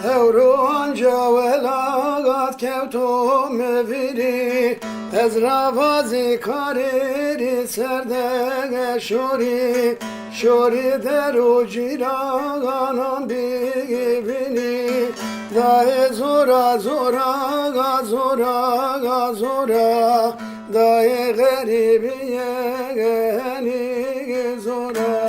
هورانجا ولاغات کهوتو مفیری از روازی کاری سرده شوری شوری در و جیرانان بینی دای زورا زورا زورا زورا دای غریبی گهنی زورا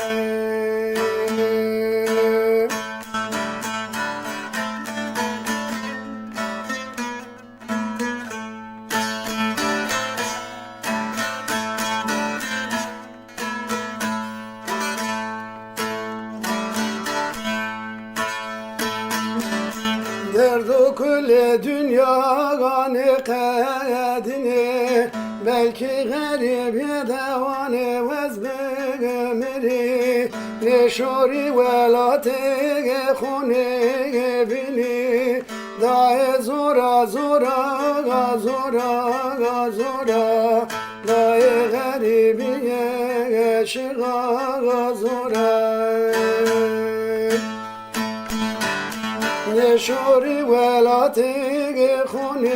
derdu külle dünyanı kadini belki garip yedavane vezbemiri ne şori velate khune bini dae zora zora zora zora dae garibiye şiga zora شوری ولاتی خونه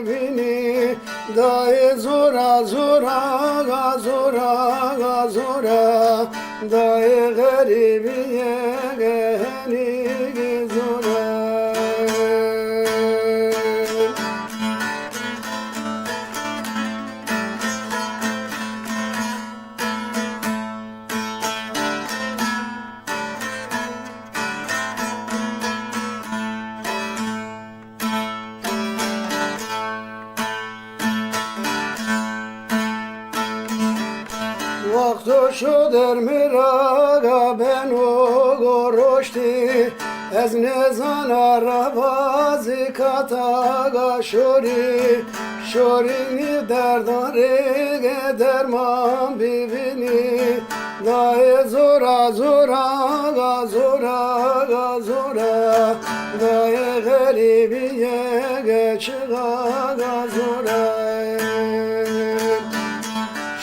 بینی دای زورا زورا زورا زورا دای غریبی گهنی زورا وقت شد در میرا بنو گروشتی از نزان روازی کتاگا شوری شوری درداره درمان ببینی دای زورا زورا زورا زورا دای غریبی گچگا زورا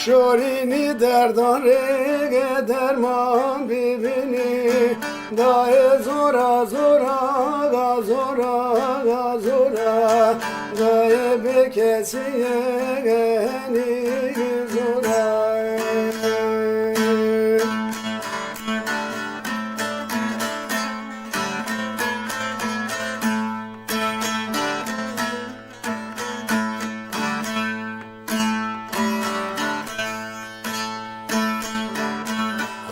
شورینی دردان رگ درمان ببینی دای زورا زورا زورا زورا دای به کسی گهنی زورا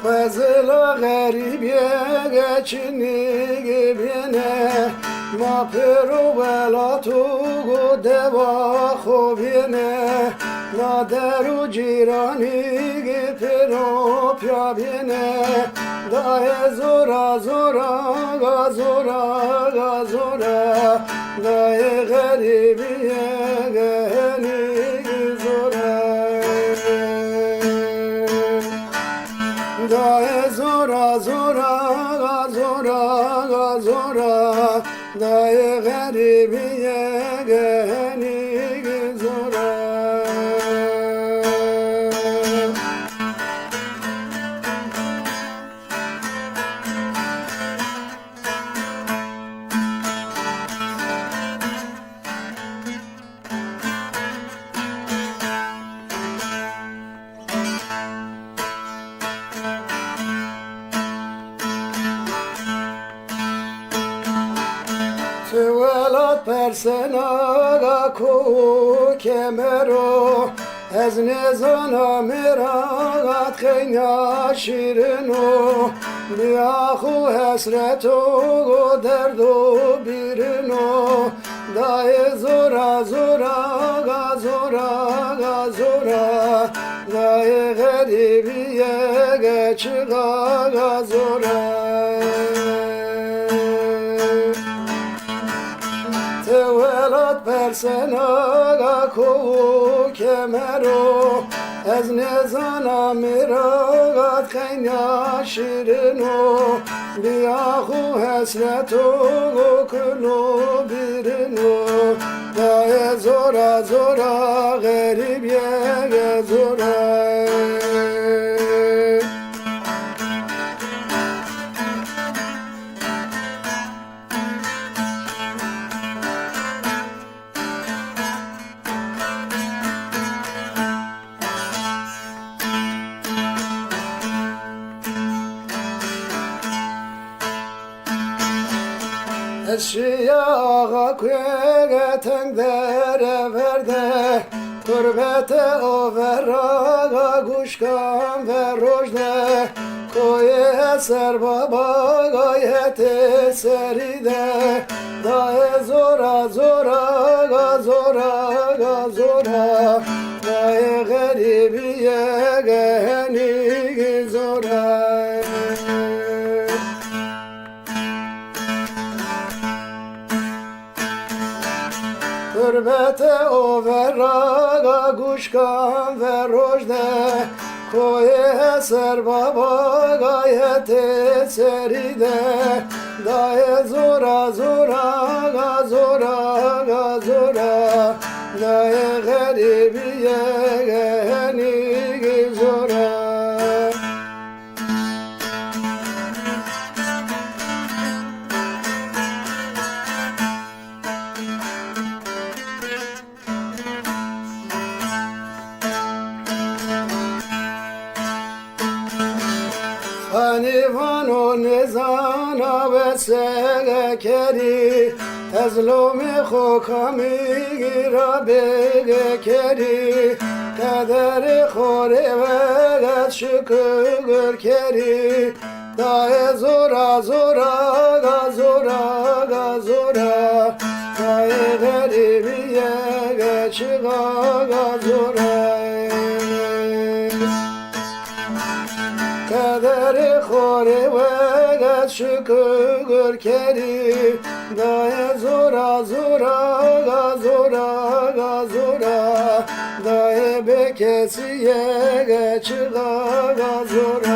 Fazla garibiye geçini gibine ma pero vela tu go deva khobine na deru jirani ge pero pyabine dae zora zora zora zora dae garibiye gehni zora دای زورا زورا زورا زورا دای غریبی گهنی زورا ولات پرسنا کو کمرو از نزانا میرات خینا شیرنو بیا خو حسرتو و درد و بیرنو دای زورا زورا زورا زورا دای غریبی گچگا زورا ولات پرسنا کو کمرو از نزانا میرات خینا شیرنو بیا خو حسرتو و کلو بیرنو دای زورا زورا غریبی زورا Eşyağa kuyegeten dere verde Kurbete o verraga kuşkan ve rojde Koye eser baba gayet eseride Dae zora zora ga zora ga zora Dae garibiye geheni zora Kurbete o verraga kuşkan ve rojde Koye eser baba gayet eseride Daye zora zora ga zora ga zora Daye garibiye geheni zora Hanifano nezana ve segekeri Ezlumi khokami gira begekeri Kaderi khore ve şükür keri Dae zora zora ga zora ga zora Dae garibiye geçiga ga zora Kaderi khore ve şükür keri Daye zora zora ga zora ga zora Daye bekesiye geçiga ga zora